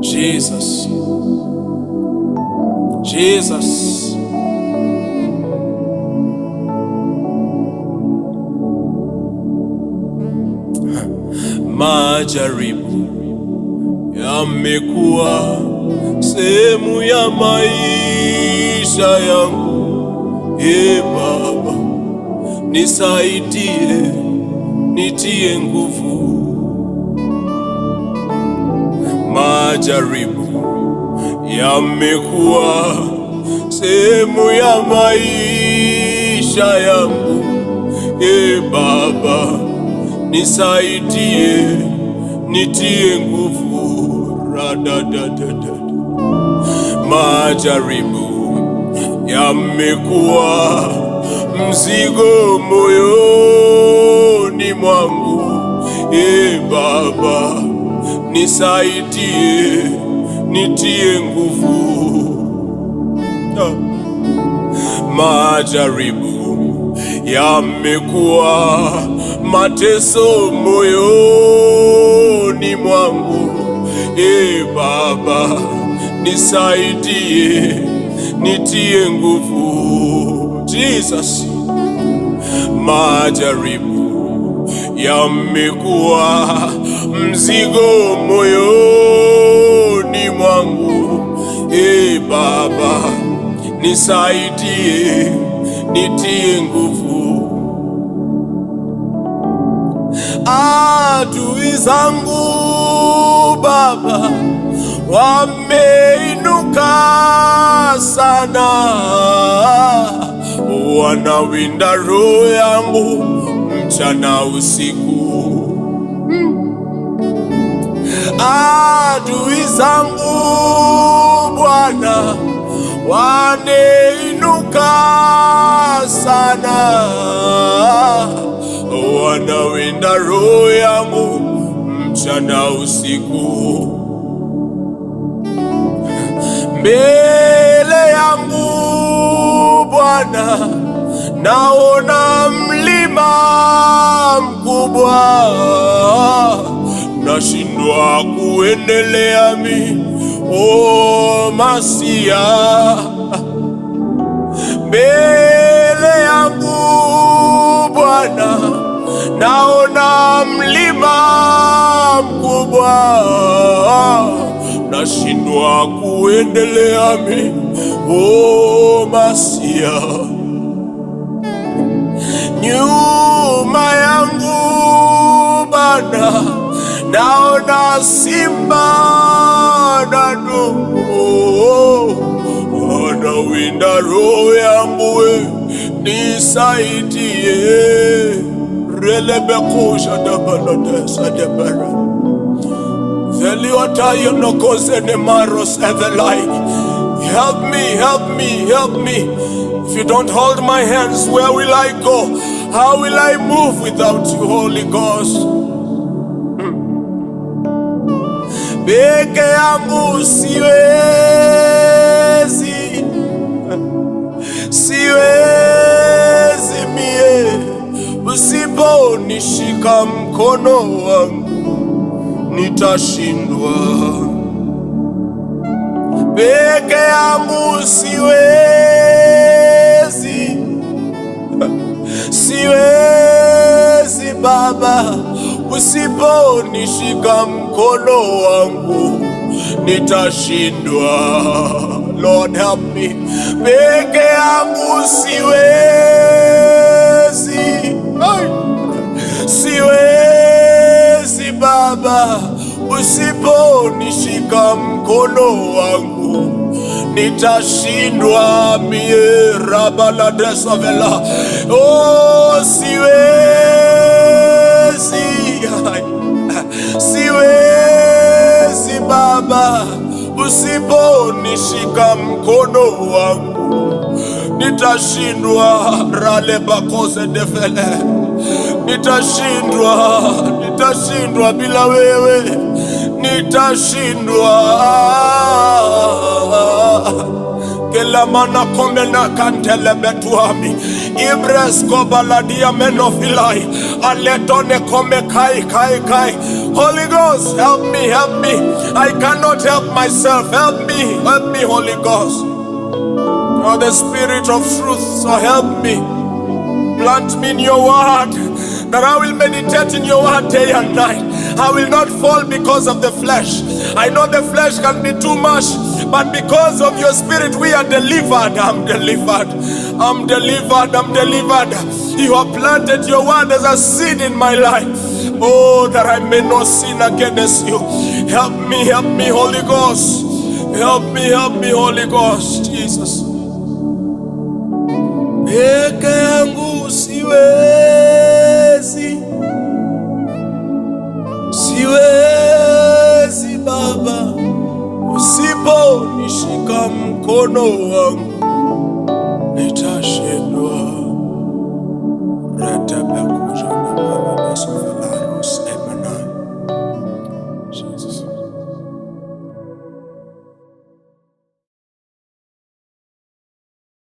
Jesus, Jesus. Majaribu yamekuwa sehemu ya maisha yangu. Baba, nisaidie, nitie nguvu. Majaribu yamekuwa sehemu ya maisha yangu. Baba, nisaidie, nitie nguvu. Majaribu yamekuwa mzigo moyoni mwangu. Baba, nisaidie, nitie nguvu. Majaribu yamekuwa mateso moyoni mwangu. Baba, nisaidie, nitie nguvu. Jesus. Majaribu yamekuwa mzigo moyoni mwangu. Baba, nisaidie, nitie nguvu. Adui zangu Baba wameinuka sana, wanawinda roho yangu mchana usiku. Adui zangu Bwana waneinuka sana, wanawinda roho yangu mchana usiku. Mbele yangu Bwana naona mlima mkubwa, nashindwa kuendelea Masia. Mbele yangu Bwana naona mlima mkubwa, nashindwa kuendelea Masia. Nyuma yangu Bwana naona simba na ndovu, wanawinda roho yangu. Nisaidie. Relebekosha dabalodesa debara Veliota yonokoze nemaros evelai. Help me, help me, help me. If you don't hold my hands, where will I go? How will I move without you, Holy Ghost? Peke yangu siwezi, siwezi mie, usiponishika mkono wangu nitashindwa. Peke yangu siwezi, siwezi Baba, usiponishika mkono wangu nitashindwa. Lord help me. Peke yangu siwezi, siwezi Baba, usiponishika mkono wangu nitashindwa mie. Rabaladesavela. Oh, siwezi, siwezi Baba, usiponishika mkono wangu nitashindwa. Ralebakose defele, nitashindwa, nitashindwa bila wewe, nitashindwa. Gelamana komena kantele betuami. Ibres kobaladia menofilai. Aletone kome kai kai kai. Holy Ghost, help me, help me. I cannot help myself. Help me, Holy Ghost. You are the Spirit of truth, so help me. Plant me in your word, that I will meditate in your word day and night. I will not fall because of the flesh. I know the flesh can be too much, but because of your Spirit we are delivered. I'm delivered. I'm delivered. I'm delivered. You have planted your word as a seed in my life. Oh, that I may not sin against you. Help me, Holy Ghost. Help me, Holy Ghost. Jesus. Peke yangu siwezi, siwezi Baba, usiponishika mkono wangu nitashika.